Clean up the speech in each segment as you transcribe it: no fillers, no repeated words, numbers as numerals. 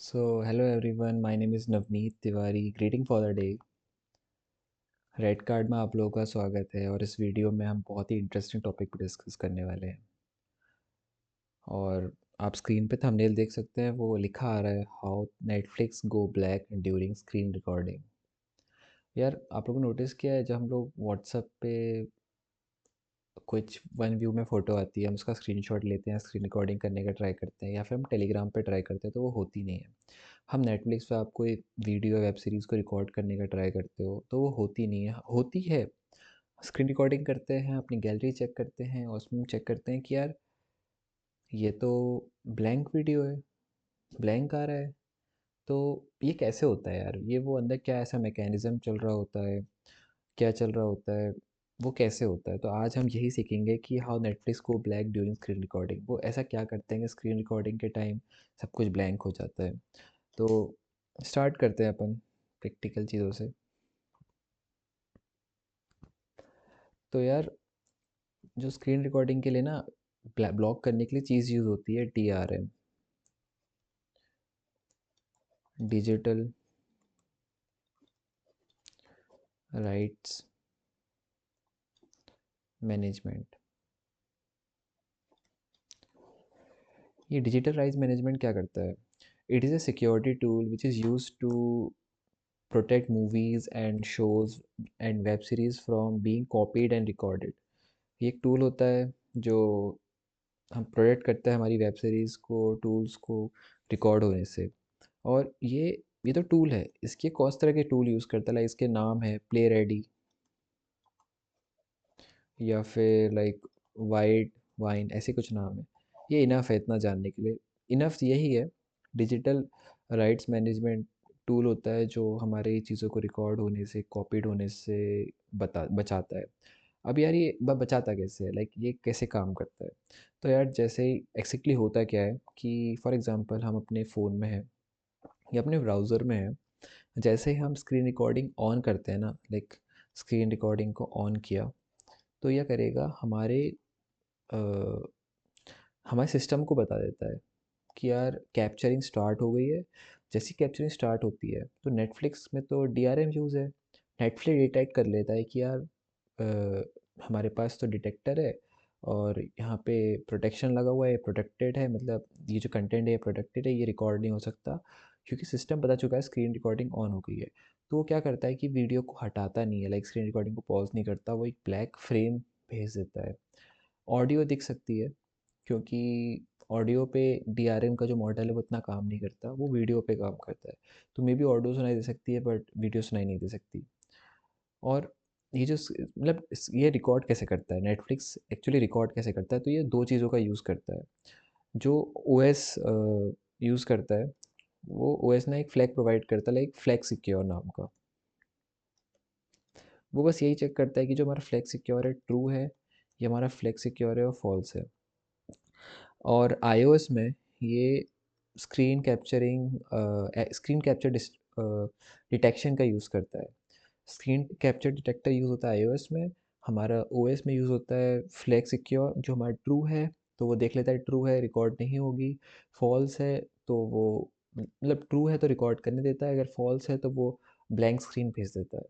So, hello everyone, my name is Navneet Tiwari. Greeting for the day. Red card में आप लोगों का स्वागत है और इस वीडियो में हम बहुत ही इंटरेस्टिंग टॉपिक पर डिस्कस करने वाले हैं। और आप स्क्रीन पे थंबनेल देख सकते हैं, वो लिखा आ रहा है how Netflix go black during screen recording. यार, आप लोगों ने नोटिस किया है, जब हम लोग व्हाट्सएप पे कुछ वन व्यू में फ़ोटो आती है, हम उसका स्क्रीनशॉट लेते हैं, स्क्रीन रिकॉर्डिंग करने का ट्राई करते हैं, या फिर हम टेलीग्राम पे ट्राई करते हैं, तो वो होती नहीं है। हम नेटफ्लिक्स पे आप कोई वीडियो वेब सीरीज़ को रिकॉर्ड करने का ट्राई करते हो, तो वो होती नहीं है। होती है, स्क्रीन रिकॉर्डिंग करते हैं, अपनी गैलरी चेक करते हैं और उसमें चेक करते हैं कि यार ये तो ब्लैंक वीडियो है, ब्लैंक आ रहा है। तो ये कैसे होता है यार? ये वो अंदर क्या ऐसा मैकेनिज़्म चल रहा होता है, क्या चल रहा होता है, वो कैसे होता है? तो आज हम यही सीखेंगे कि how Netflix go black during screen recording. वो ऐसा क्या करते हैं कि स्क्रीन रिकॉर्डिंग के टाइम सब कुछ ब्लैंक हो जाता है। तो स्टार्ट करते हैं अपन प्रैक्टिकल चीज़ों से। तो यार, जो स्क्रीन रिकॉर्डिंग के लिए ना ब्लॉक करने के लिए चीज़ यूज़ होती है DRM, डिजिटल राइट्स मैनेजमेंट। ये डिजिटल राइट्स मैनेजमेंट क्या करता है? It is a security tool which is use to protect movies and shows and web series from being copied and recorded. ये एक टूल होता है जो हम प्रोटेक्ट करता है हमारी वेब सीरीज़ को, टूल्स को रिकॉर्ड होने से। और ये तो टूल है, इसके कौन तरह के टूल यूज़ करता है? लाइक इसके नाम है प्ले रेडी, या फिर लाइक वाइट वाइन, ऐसे कुछ नाम है। ये इनफ है इतना जानने के लिए। इनफ यही है, डिजिटल राइट्स मैनेजमेंट टूल होता है जो हमारे चीज़ों को रिकॉर्ड होने से, कॉपीड होने से बचाता है। अब यार, ये बचाता कैसे है? लाइक ये कैसे काम करता है? तो यार, जैसे ही एक्जेक्टली होता क्या है कि फॉर एग्जांपल हम अपने फ़ोन में हैं या अपने ब्राउज़र में हैं, जैसे ही हम स्क्रीन रिकॉर्डिंग ऑन करते हैं ना, लाइक स्क्रीन रिकॉर्डिंग को ऑन किया, तो यह करेगा अ, हमारे सिस्टम को बता देता है कि यार कैप्चरिंग स्टार्ट हो गई है। जैसी कैप्चरिंग स्टार्ट होती है तो नेटफ्लिक्स में तो DRM यूज़ है। नेटफ्लिक्स डिटेक्ट कर लेता है कि यार हमारे पास तो डिटेक्टर है और यहाँ पे प्रोटेक्शन लगा हुआ है, प्रोटेक्टेड है, मतलब ये जो कंटेंट है प्रोटेक्टेड है, ये रिकॉर्ड नहीं हो सकता, क्योंकि सिस्टम पता चुका है स्क्रीन रिकॉर्डिंग ऑन हो गई है। तो वो क्या करता है कि वीडियो को हटाता नहीं है, लाइक स्क्रीन रिकॉर्डिंग को पॉज नहीं करता, वो एक ब्लैक फ्रेम भेज देता है। ऑडियो दिख सकती है, क्योंकि ऑडियो पे DRM का जो मॉडल है वो इतना काम नहीं करता, वो वीडियो पे काम करता है। तो मे बी ऑडियो सुनाई दे सकती है बट वीडियो सुनाई नहीं दे सकती। और ये जो ये रिकॉर्ड कैसे करता है, नेटफ्लिक्स एक्चुअली रिकॉर्ड कैसे करता है? तो ये दो चीज़ों का यूज़ करता है। जो OS यूज़ करता है, वो OS ना एक फ्लैग प्रोवाइड करता है, लाइक फ्लैग सिक्योर नाम का। वो बस यही चेक करता है कि जो हमारा फ्लैग सिक्योर है ट्रू है, या हमारा फ्लैग सिक्योर है और फॉल्स है। और iOS में ये स्क्रीन कैप्चर डिटेक्शन का यूज़ करता है। स्क्रीन कैप्चर डिटेक्टर यूज़ होता है iOS में। हमारा OS में यूज़ होता है फ्लैग सिक्योर। जो हमारा ट्रू है तो वो देख लेता है ट्रू है, रिकॉर्ड नहीं होगी। फॉल्स है तो वो, मतलब ट्रू है तो रिकॉर्ड करने देता है, अगर फॉल्स है तो वो ब्लैंक स्क्रीन भेज देता है।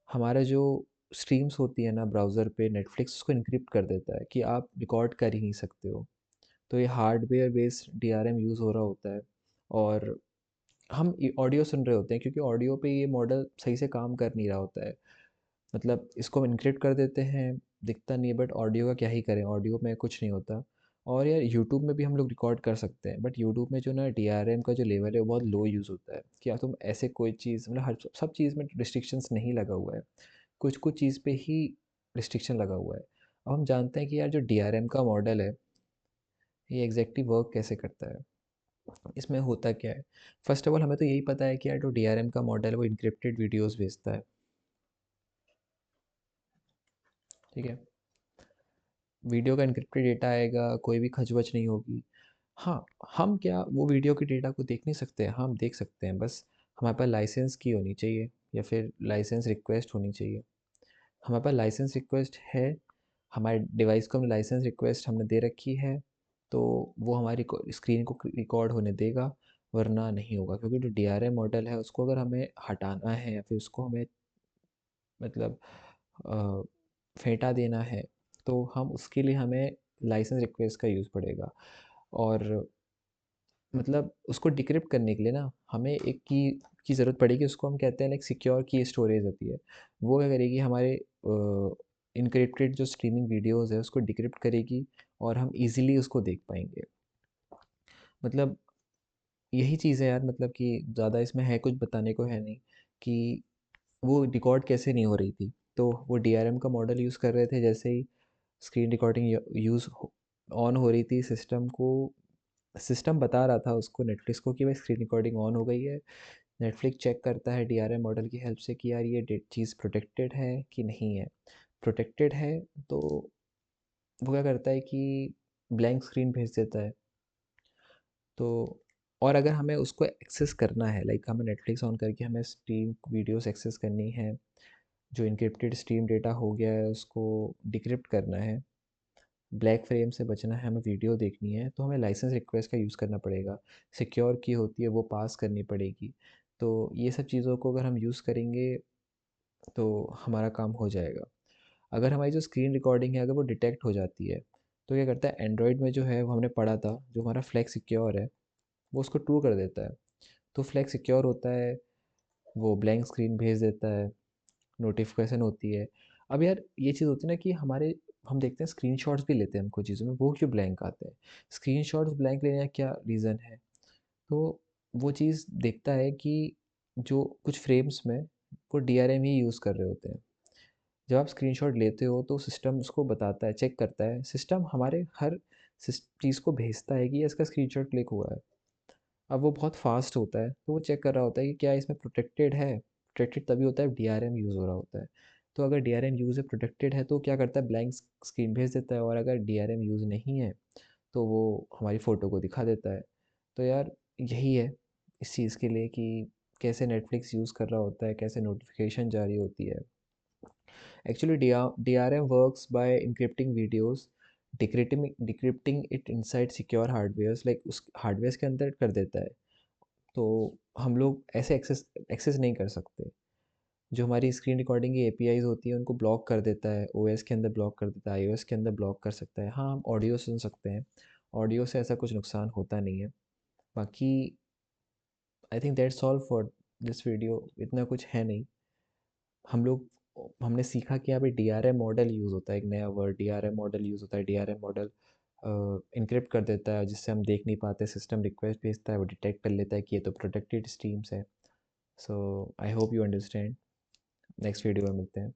हमारा जो स्ट्रीम्स होती है ना ब्राउज़र पे, नेटफ्लिक्स उसको इनक्रिप्ट कर देता है कि आप रिकॉर्ड कर ही नहीं सकते हो। तो ये हार्डवेयर बेस्ड DRM यूज़ हो रहा होता है। और हम ऑडियो सुन रहे होते हैं, क्योंकि ऑडियो पे ये मॉडल सही से काम कर नहीं रहा होता है। मतलब इसको हम इनक्रिप्ट कर देते हैं, दिखता नहीं है, बट ऑडियो का क्या ही करें, ऑडियो में कुछ नहीं होता। और यार, यूट्यूब में भी हम लोग रिकॉर्ड कर सकते हैं, बट यूट्यूब में जो ना DRM का जो लेवल है वो बहुत लो यूज़ होता है। कि तुम ऐसे कोई चीज़, मतलब हर सब चीज़ में रिस्ट्रिक्शंस नहीं लगा हुआ है, कुछ कुछ चीज़ पे ही रिस्ट्रिक्शन लगा हुआ है। अब हम जानते हैं कि यार जो DRM का मॉडल है, ये एग्जैक्टली वर्क कैसे करता है, इसमें होता क्या है। फर्स्ट ऑफ ऑल, हमें तो यही पता है कि यार जो DRM का मॉडल है वो इनक्रिप्टेड वीडियोस भेजता है। ठीक है, वीडियो का इनक्रिप्टेड डेटा आएगा, कोई भी खचबच नहीं होगी। हाँ, हम क्या वो वीडियो के डेटा को देख नहीं सकते हैं? हम देख सकते हैं, बस हमारे पास लाइसेंस की होनी चाहिए, या फिर लाइसेंस रिक्वेस्ट होनी चाहिए। हमारे पास लाइसेंस रिक्वेस्ट है, हमारे डिवाइस को हमने लाइसेंस रिक्वेस्ट हमने दे रखी है, तो वो हमारी स्क्रीन को रिकॉर्ड होने देगा। वरना नहीं होगा, क्योंकि जो डीआरएम मॉडल है उसको अगर हमें हटाना है या फिर उसको हमें मतलब अ, फेंटा देना है, तो हम उसके लिए हमें लाइसेंस रिक्वेस्ट का यूज़ पड़ेगा। और मतलब उसको डिक्रिप्ट करने के लिए ना हमें एक की ज़रूरत पड़ेगी, उसको हम कहते हैं लाइक सिक्योर की स्टोरेज होती है। वो क्या करेगी, हमारे इनक्रिप्टेड जो स्ट्रीमिंग वीडियोज़ है उसको डिक्रिप्ट करेगी और हम ईज़िली उसको देख पाएँगे। मतलब यही चीज़ है यार, मतलब कि ज़्यादा इसमें है कुछ बताने को है नहीं, कि वो रिकॉर्ड कैसे नहीं हो रही थी। तो वो डीआरएम का मॉडल यूज़ कर रहे थे, जैसे ही स्क्रीन रिकॉर्डिंग यूज़ ऑन हो रही थी, सिस्टम बता रहा था उसको, नेटफ्लिक्स को, कि भाई स्क्रीन रिकॉर्डिंग ऑन हो गई है। नेटफ्लिक्स चेक करता है डीआरएम मॉडल की हेल्प से कि यार ये चीज़ प्रोटेक्टेड है कि नहीं है। प्रोटेक्टेड है तो वो क्या करता है कि ब्लैंक स्क्रीन भेज देता है। तो और अगर हमें उसको एक्सेस करना है, लाइक हमें नेटफ्लिक्स ऑन करके हमें स्ट्रीम वीडियोस एक्सेस करनी है, जो इनक्रिप्टेड स्ट्रीम डेटा हो गया है उसको डिक्रिप्ट करना है, ब्लैक फ्रेम से बचना है, हमें वीडियो देखनी है, तो हमें लाइसेंस रिक्वेस्ट का यूज़ करना पड़ेगा। सिक्योर की होती है वो पास करनी पड़ेगी। तो ये सब चीज़ों को अगर हम यूज़ करेंगे तो हमारा काम हो जाएगा। अगर हमारी जो स्क्रीन रिकॉर्डिंग है अगर वो डिटेक्ट हो जाती है, तो क्या करता है, एंड्रॉयड में जो है वो हमने पढ़ा था, जो हमारा फ्लैग सिक्योर है वो उसको ट्रू कर देता है। तो फ्लैग सिक्योर होता है, वो ब्लैंक स्क्रीन भेज देता है, नोटिफिकेशन होती है। अब यार ये चीज़ होती है ना कि हमारे हम देखते हैं स्क्रीनशॉट्स भी लेते हैं हम कुछ चीज़ों में, वो क्यों ब्लैंक आते हैं? स्क्रीनशॉट्स ब्लैंक लेने का क्या रीज़न है? तो वो चीज़ देखता है कि जो कुछ फ्रेम्स में वो डीआरएम ही यूज़ कर रहे होते हैं। जब आप स्क्रीनशॉट लेते हो तो सिस्टम उसको बताता है, चेक करता है। सिस्टम हमारे हर चीज़ को भेजता है कि ये इसका स्क्रीनशॉट क्लिक हुआ है। अब वो बहुत फास्ट होता है, तो वो चेक कर रहा होता है कि क्या इसमें प्रोटेक्टेड है। प्रोटेक्टेड तभी होता है जब डीआरएम यूज़ हो रहा होता है। तो अगर डीआरएम यूज़ है, प्रोटेक्टेड है, तो क्या करता है, ब्लैंक स्क्रीन भेज देता है। और अगर डीआरएम यूज़ नहीं है तो वो हमारी फ़ोटो को दिखा देता है। तो यार यही है इस चीज़ के लिए, कि कैसे नेटफ्लिक्स यूज़ कर रहा होता है, कैसे नोटिफिकेशन जारी होती है। Actually DRM works by encrypting videos, decrypting it inside secure hardwares, like उस हार्डवेयर के अंदर कर देता है। तो हम लोग ऐसे एक्सेस एक्सेस नहीं कर सकते। जो हमारी स्क्रीन रिकॉर्डिंग की एपीआईज़ होती है उनको ब्लॉक कर देता है, ओएस के अंदर ब्लॉक कर देता है, आईओएस के अंदर ब्लॉक कर सकता है। हाँ, हम ऑडियो सुन सकते हैं, ऑडियो से ऐसा कुछ नुकसान होता नहीं है। बाकी I think that's all for this video, इतना कुछ है नहीं। हम लोग हमने सीखा कि यहाँ पे डीआरएम मॉडल यूज़ होता है, एक नया वर्ड डीआरएम मॉडल यूज़ होता है। डीआरएम मॉडल इनक्रिप्ट कर देता है जिससे हम देख नहीं पाते, सिस्टम रिक्वेस्ट भेजता है, वो डिटेक्ट कर लेता है कि ये तो प्रोटेक्टेड स्ट्रीम्स है। So I hope you understand. Next video में मिलते हैं।